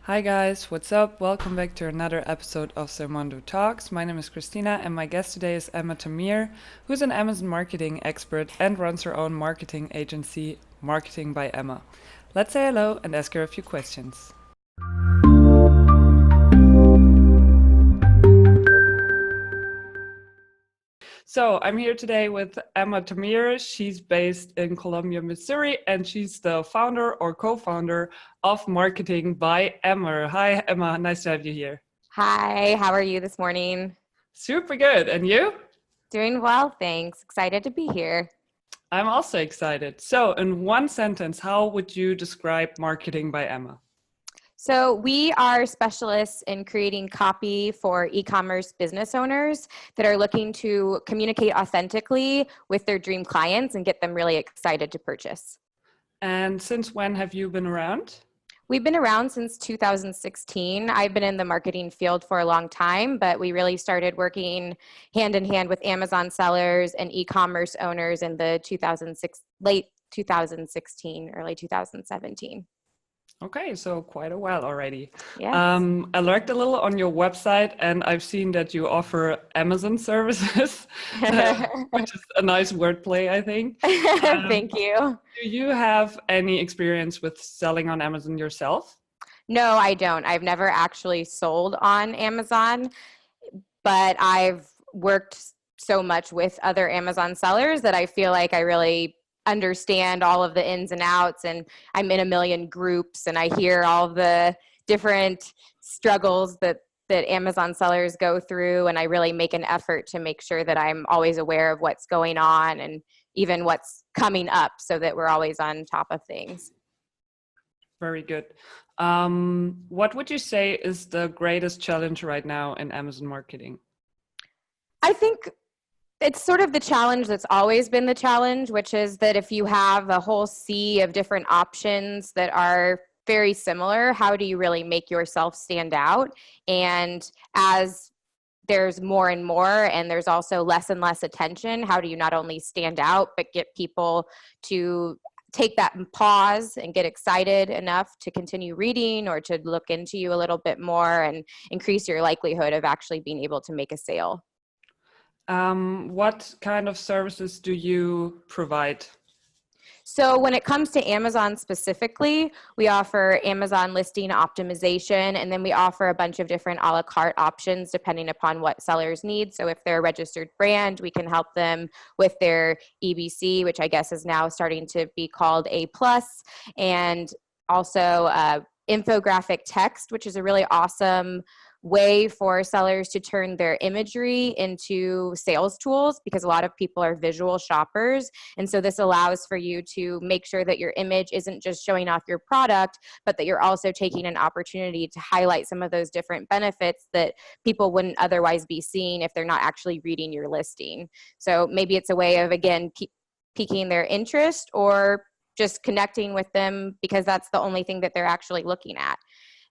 Hi guys, what's up? Welcome back to another episode of Sermondo Talks. My name is Christina and my guest today is Emma Tamir, who's an Amazon marketing expert and runs her own marketing agency, Marketing by Emma. Let's say hello and ask her a few questions. So I'm here today with Emma Tamir. She's based in Columbia, Missouri, and she's the founder or co-founder of Marketing by Emma. Hi, Emma. Nice to have you here. Hi, how are you this morning? Super good. And you? Doing well, thanks. Excited to be here. I'm also excited. So, in one sentence, how would you describe Marketing by Emma? So, we are specialists in creating copy for e-commerce business owners that are looking to communicate authentically with their dream clients and get them really excited to purchase. And since when have you been around? We've been around since 2016. I've been in the marketing field for a long time, but we really started working hand in hand with Amazon sellers and e-commerce owners in the late 2016, early 2017. Okay, so quite a while already. Yes. I looked a little on your website and I've seen that you offer Amazon services, which is a nice wordplay, I think. Thank you. Do you have any experience with selling on Amazon yourself? No, I don't. I've never actually sold on Amazon, but I've worked so much with other Amazon sellers that I feel like I really understand all of the ins and outs, and I'm in a million groups and I hear all the different struggles that Amazon sellers go through, and I really make an effort to make sure that I'm always aware of what's going on and even what's coming up so that we're always on top of things. Very good. What would you say is the greatest challenge right now in Amazon marketing? I think it's sort of the challenge that's always been the challenge, which is that if you have a whole sea of different options that are very similar, how do you really make yourself stand out? And as there's more and more, and there's also less and less attention, how do you not only stand out, but get people to take that pause and get excited enough to continue reading or to look into you a little bit more and increase your likelihood of actually being able to make a sale? What kind of services do you provide? So when it comes to Amazon specifically, we offer Amazon listing optimization, and then we offer a bunch of different a la carte options depending upon what sellers need. So if they're a registered brand, we can help them with their EBC, which I guess is now starting to be called A+, and also infographic text, which is a really awesome way for sellers to turn their imagery into sales tools, because a lot of people are visual shoppers. And so this allows for you to make sure that your image isn't just showing off your product, but that you're also taking an opportunity to highlight some of those different benefits that people wouldn't otherwise be seeing if they're not actually reading your listing. So maybe it's a way of, again, piquing their interest or just connecting with them because that's the only thing that they're actually looking at.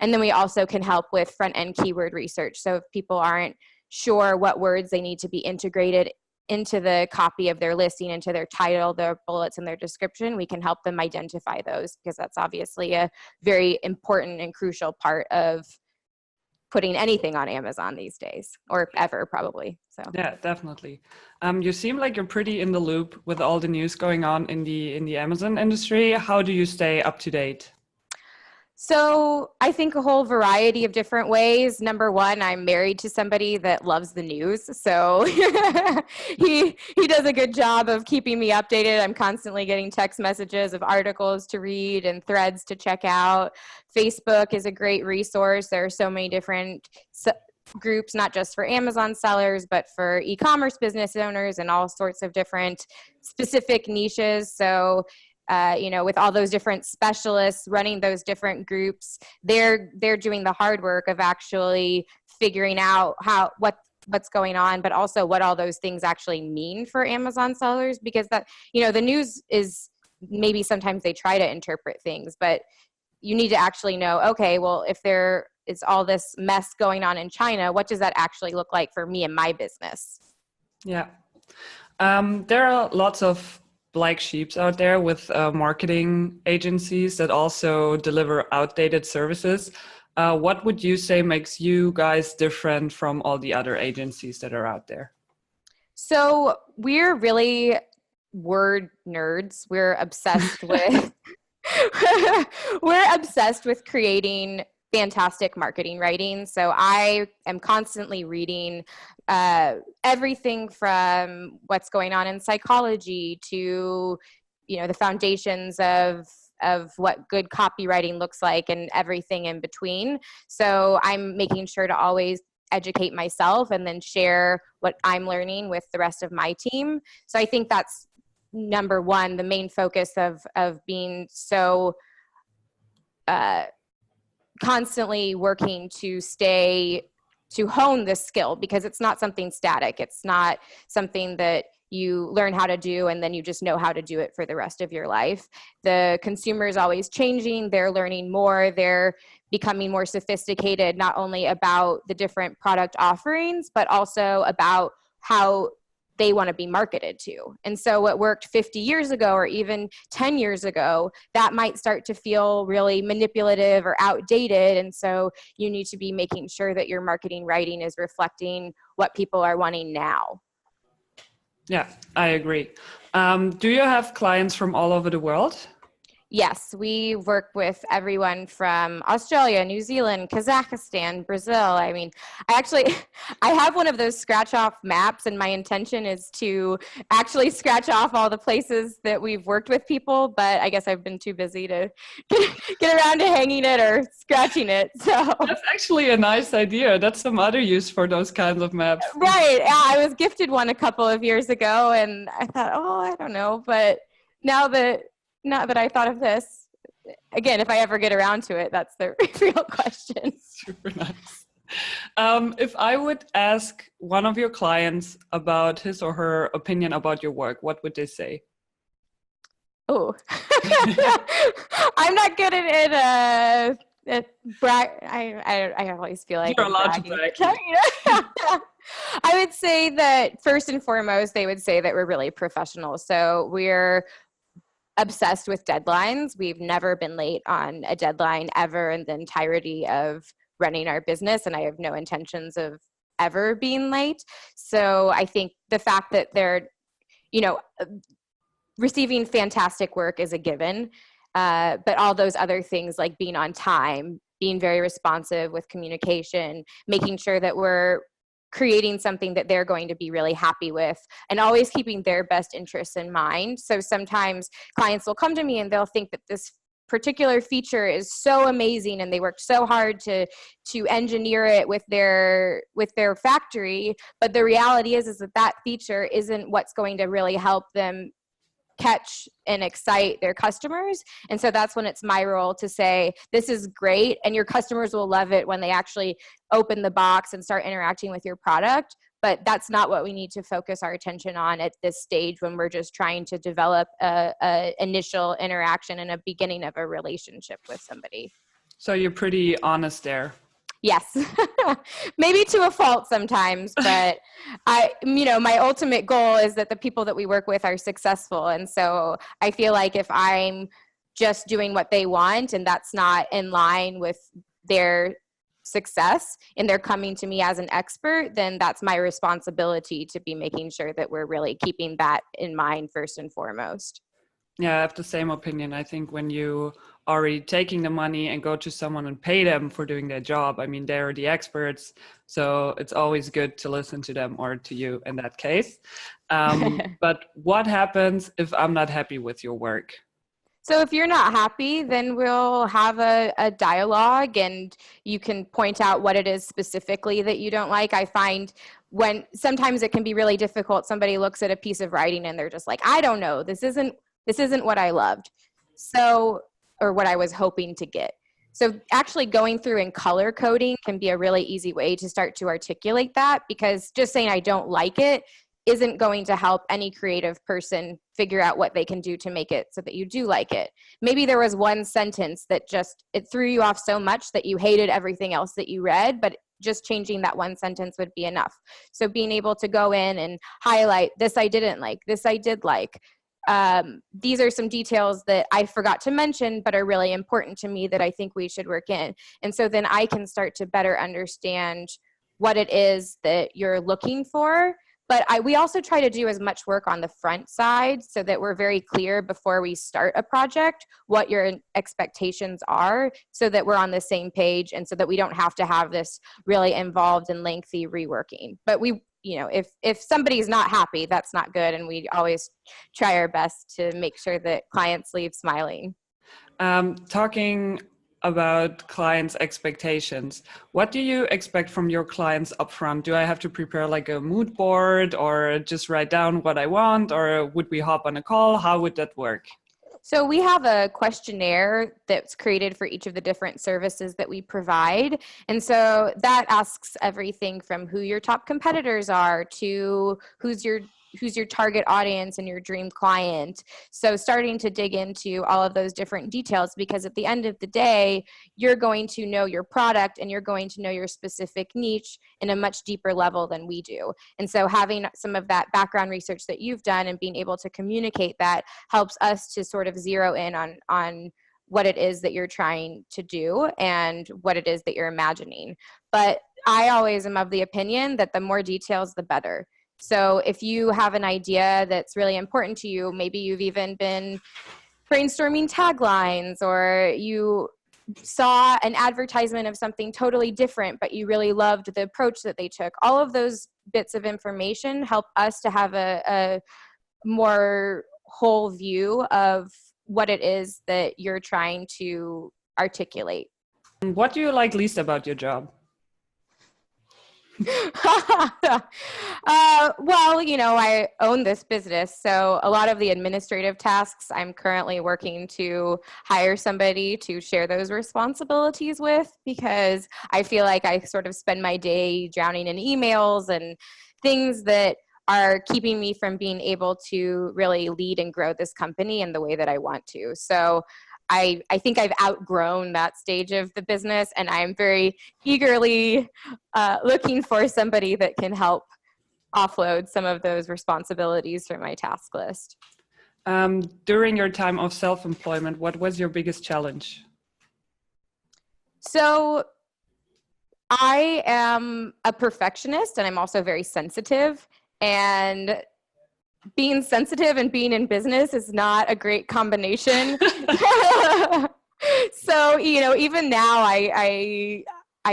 And then we also can help with front-end keyword research. So if people aren't sure what words they need to be integrated into the copy of their listing, into their title, their bullets, and their description, we can help them identify those, because that's obviously a very important and crucial part of putting anything on Amazon these days, or ever probably. So Yeah, definitely. You seem like you're pretty in the loop with all the news going on in the Amazon industry. How do you stay up to date? So I think a whole variety of different ways. Number one, I'm married to somebody that loves the news. So he does a good job of keeping me updated. I'm constantly getting text messages of articles to read and threads to check out. Facebook is a great resource. There are so many different groups, not just for Amazon sellers, but for e-commerce business owners and all sorts of different specific niches. So with all those different specialists running those different groups, they're doing the hard work of actually figuring out what's going on, but also what all those things actually mean for Amazon sellers, because that, the news is, maybe sometimes they try to interpret things, but you need to actually know, okay, well, if there is all this mess going on in China, what does that actually look like for me and my business? Yeah. There are lots of black sheeps out there with marketing agencies that also deliver outdated services. What would you say makes you guys different from all the other agencies that are out there? So we're really word nerds. We're obsessed with we're obsessed with creating fantastic marketing writing. So I am constantly reading everything from what's going on in psychology to, the foundations of what good copywriting looks like and everything in between. So I'm making sure to always educate myself and then share what I'm learning with the rest of my team. So I think that's number one, the main focus of being so constantly working to hone this skill, because it's not something static. It's not something that you learn how to do and then you just know how to do it for the rest of your life. The consumer is always changing. They're learning more. They're becoming more sophisticated, not only about the different product offerings, but also about how they want to be marketed to. And so what worked 50 years ago or even 10 years ago, that might start to feel really manipulative or outdated. And so you need to be making sure that your marketing writing is reflecting what people are wanting now. Yeah, I agree. Do you have clients from all over the world? Yes, we work with everyone from Australia, New Zealand, Kazakhstan, Brazil. I mean, I have one of those scratch off maps, and my intention is to actually scratch off all the places that we've worked with people, but I guess I've been too busy to get around to hanging it or scratching it. So That's actually a nice idea. That's some other use for those kinds of maps. right. Yeah, I was gifted one a couple of years ago, and I thought, oh, I don't know. But now that I thought of this, again, if I ever get around to it, that's the real question. Super nice. If I would ask one of your clients about his or her opinion about your work, what would they say? Oh, I'm not good at brag. I always feel like You're I'm allowed to bragging. brag. I would say that first and foremost, they would say that we're really professional. So we're obsessed with deadlines. We've never been late on a deadline ever in the entirety of running our business, and I have no intentions of ever being late. So I think the fact that they're, receiving fantastic work is a given, but all those other things like being on time, being very responsive with communication, making sure that we're creating something that they're going to be really happy with, and always keeping their best interests in mind. So sometimes clients will come to me and they'll think that this particular feature is so amazing and they worked so hard to engineer it with their factory, but the reality is that feature isn't what's going to really help them catch and excite their customers. And so that's when it's my role to say, this is great, and your customers will love it when they actually open the box and start interacting with your product. But that's not what we need to focus our attention on at this stage, when we're just trying to develop a initial interaction and a beginning of a relationship with somebody. So you're pretty honest there. Yes, maybe to a fault sometimes, but my ultimate goal is that the people that we work with are successful. And so I feel like if I'm just doing what they want and that's not in line with their success and they're coming to me as an expert, then that's my responsibility to be making sure that we're really keeping that in mind first and foremost. Yeah, I have the same opinion. I think when you already taking the money and go to someone and pay them for doing their job, I mean, they're the experts. So it's always good to listen to them, or to you in that case. But what happens if I'm not happy with your work? So if you're not happy, then we'll have a dialogue, and you can point out what it is specifically that you don't like. I find when sometimes it can be really difficult. Somebody looks at a piece of writing and they're just like, I don't know, this isn't what I loved. So, or what I was hoping to get. So actually going through and color coding can be a really easy way to start to articulate that, because just saying I don't like it isn't going to help any creative person figure out what they can do to make it so that you do like it. Maybe there was one sentence that it threw you off so much that you hated everything else that you read, but just changing that one sentence would be enough. So being able to go in and highlight, this I didn't like, this I did like, these are some details that I forgot to mention, but are really important to me that I think we should work in. And so then I can start to better understand what it is that you're looking for. But we also try to do as much work on the front side so that we're very clear before we start a project what your expectations are, so that we're on the same page and so that we don't have to have this really involved and lengthy reworking. But if somebody's not happy, that's not good. And we always try our best to make sure that clients leave smiling. Talking about clients' expectations, what do you expect from your clients upfront? Do I have to prepare like a mood board or just write down what I want, or would we hop on a call? How would that work? So we have a questionnaire that's created for each of the different services that we provide. And so that asks everything from who your top competitors are to who's your target audience and your dream client. So starting to dig into all of those different details, because at the end of the day, you're going to know your product and you're going to know your specific niche in a much deeper level than we do. And so having some of that background research that you've done and being able to communicate that helps us to sort of zero in on what it is that you're trying to do and what it is that you're imagining. But I always am of the opinion that the more details, the better. So if you have an idea that's really important to you, maybe you've even been brainstorming taglines, or you saw an advertisement of something totally different, but you really loved the approach that they took. All of those bits of information help us to have a more whole view of what it is that you're trying to articulate. What do you like least about your job? Well, I own this business, so a lot of the administrative tasks I'm currently working to hire somebody to share those responsibilities with, because I feel like I sort of spend my day drowning in emails and things that are keeping me from being able to really lead and grow this company in the way that I want to. So I think I've outgrown that stage of the business, and I'm very eagerly looking for somebody that can help offload some of those responsibilities from my task list. During your time of self-employment, what was your biggest challenge? So I am a perfectionist, and I'm also very sensitive. And being sensitive and being in business is not a great combination. So, even now I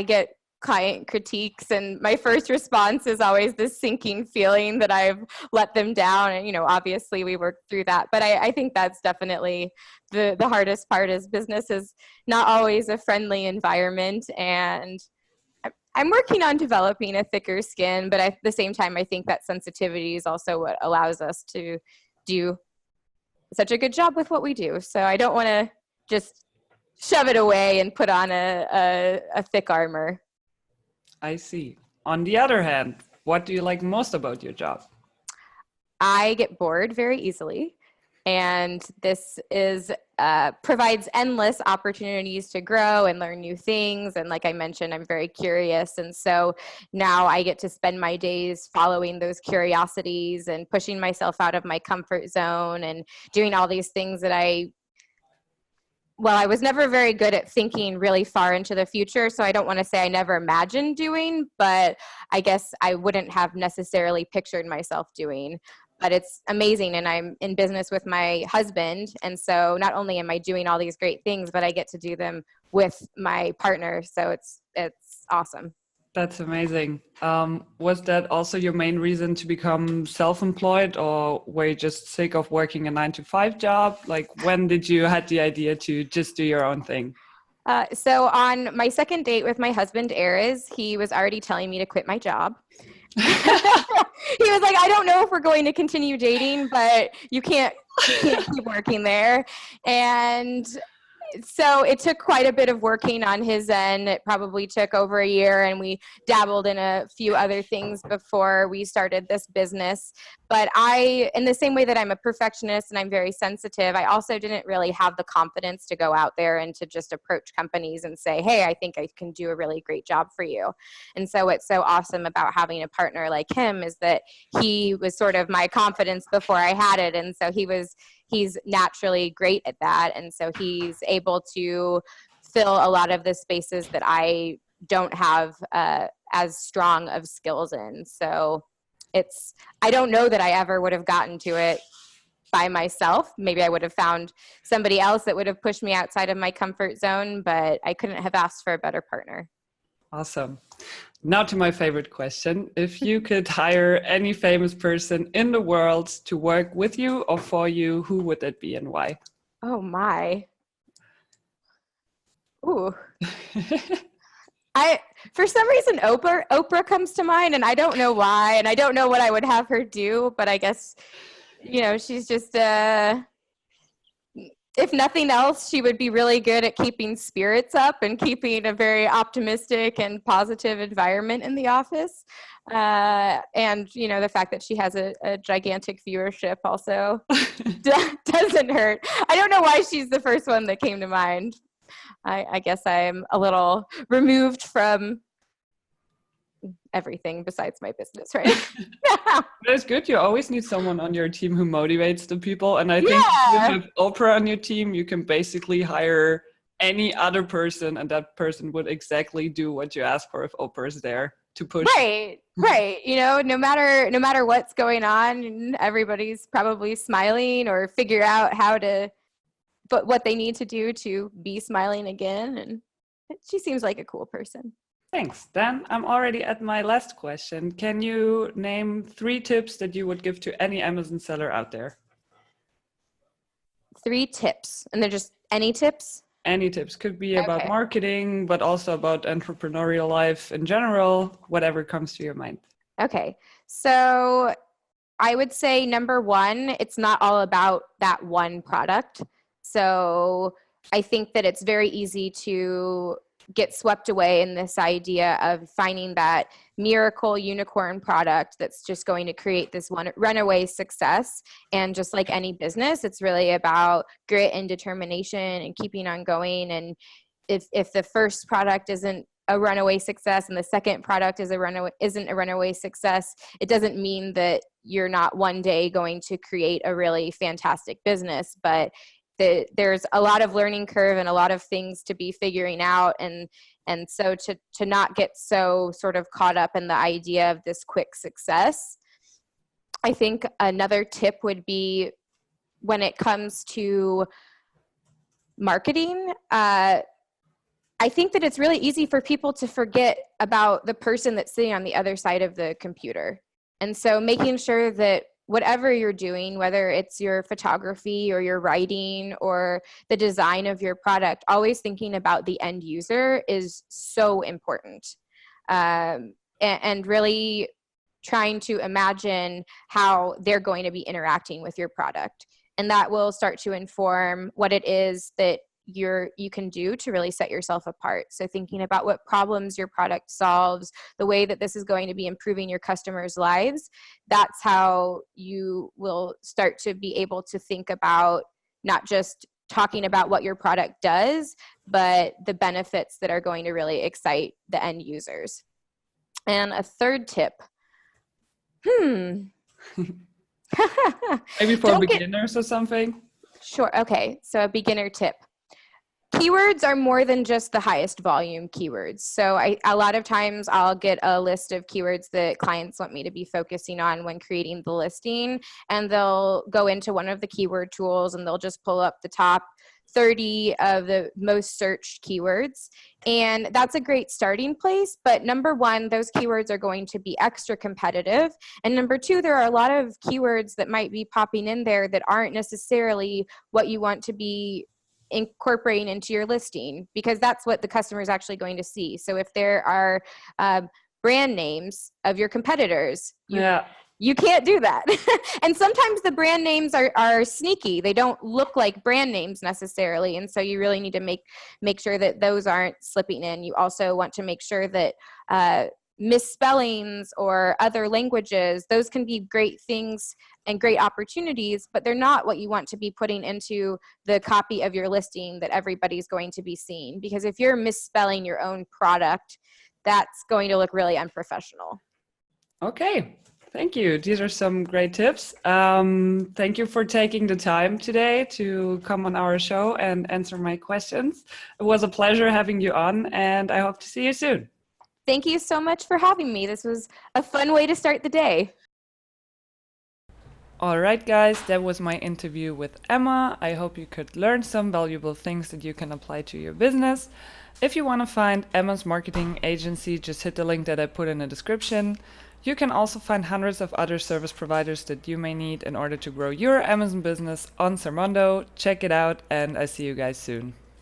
get client critiques, and my first response is always this sinking feeling that I've let them down. And, obviously we worked through that, but I think that's definitely the hardest part. Is business is not always a friendly environment, and I'm working on developing a thicker skin, but at the same time, I think that sensitivity is also what allows us to do such a good job with what we do. So I don't want to just shove it away and put on a thick armor. I see. On the other hand, what do you like most about your job? I get bored very easily, and this provides endless opportunities to grow and learn new things. And like I mentioned, I'm very curious, and so now I get to spend my days following those curiosities and pushing myself out of my comfort zone and doing all these things that I was never very good at thinking really far into the future, so I don't want to say I never imagined doing, but I guess I wouldn't have necessarily pictured myself doing. But it's amazing, and I'm in business with my husband, and so not only am I doing all these great things, but I get to do them with my partner, so it's awesome. That's amazing. Was that also your main reason to become self-employed, or were you just sick of working a 9-to-5 job? Like, when did you had the idea to just do your own thing? So on my second date with my husband, Erez, he was already telling me to quit my job. He was like, I don't know if we're going to continue dating, but you can't keep working there. And So it took quite a bit of working on his end. It probably took over a year, and we dabbled in a few other things before we started this business. But in the same way that I'm a perfectionist and I'm very sensitive, I also didn't really have the confidence to go out there and to just approach companies and say, hey, I think I can do a really great job for you. And so what's so awesome about having a partner like him is that he was sort of my confidence before I had it. And so he's naturally great at that. And so he's able to fill a lot of the spaces that I don't have as strong of skills in. So I don't know that I ever would have gotten to it by myself. Maybe I would have found somebody else that would have pushed me outside of my comfort zone, but I couldn't have asked for a better partner. Awesome. Now to my favorite question. If you could hire any famous person in the world to work with you or for you, who would that be and why? Oh my. Ooh. For some reason, Oprah comes to mind, and I don't know why, and I don't know what I would have her do, but I guess, she's just, if nothing else, she would be really good at keeping spirits up and keeping a very optimistic and positive environment in the office. And, the fact that she has a gigantic viewership also doesn't hurt. I don't know why she's the first one that came to mind. I guess I'm a little removed from everything besides my business right now. That's good. You always need someone on your team who motivates the people. And I think if you have Oprah on your team, you can basically hire any other person, and that person would exactly do what you ask for if Oprah is there to push. Right. No matter what's going on, everybody's probably smiling or figure out but what they need to do to be smiling again. And she seems like a cool person. Thanks. Then I'm already at my last question. Can you name 3 tips that you would give to any Amazon seller out there? 3 tips. And they're just any tips? Any tips. Could be about marketing, but also about entrepreneurial life in general, whatever comes to your mind. Okay. So I would say number 1, it's not all about that one product. So I think that it's very easy to get swept away in this idea of finding that miracle unicorn product that's just going to create this one runaway success. And just like any business, it's really about grit and determination and keeping on going. And if the first product isn't a runaway success and the second product isn't a runaway success, it doesn't mean that you're not one day going to create a really fantastic business. But there's a lot of learning curve and a lot of things to be figuring out. And so to not get so sort of caught up in the idea of this quick success. I think another tip would be when it comes to marketing, I think that it's really easy for people to forget about the person that's sitting on the other side of the computer. And so making sure that whatever you're doing, whether it's your photography or your writing or the design of your product, always thinking about the end user is so important. And really trying to imagine how they're going to be interacting with your product. And that will start to inform what it is that you can do to really set yourself apart. So thinking about what problems your product solves, the way that this is going to be improving your customers' lives, that's how you will start to be able to think about not just talking about what your product does, but the benefits that are going to really excite the end users. And a third tip, Maybe for beginners or something? Sure. Okay. So a beginner tip. Keywords are more than just the highest volume keywords. So a lot of times I'll get a list of keywords that clients want me to be focusing on when creating the listing, and they'll go into one of the keyword tools and they'll just pull up the top 30 of the most searched keywords. And that's a great starting place. But number 1, those keywords are going to be extra competitive. And number 2, there are a lot of keywords that might be popping in there that aren't necessarily what you want to be incorporating into your listing, because that's what the customer is actually going to see. So if there are brand names of your competitors, You can't do that. And sometimes the brand names are sneaky. They don't look like brand names necessarily. And so you really need to make sure that those aren't slipping in. You also want to make sure that misspellings or other languages, those can be great things and great opportunities, but they're not what you want to be putting into the copy of your listing that everybody's going to be seeing. Because if you're misspelling your own product, that's going to look really unprofessional. Okay. Thank you. These are some great tips. Thank you for taking the time today to come on our show and answer my questions. It was a pleasure having you on, and I hope to see you soon. Thank you so much for having me. This was a fun way to start the day. All right, guys, that was my interview with Emma. I hope you could learn some valuable things that you can apply to your business. If you want to find Emma's marketing agency, just hit the link that I put in the description. You can also find hundreds of other service providers that you may need in order to grow your Amazon business on Zermondo. Check it out, and I see you guys soon.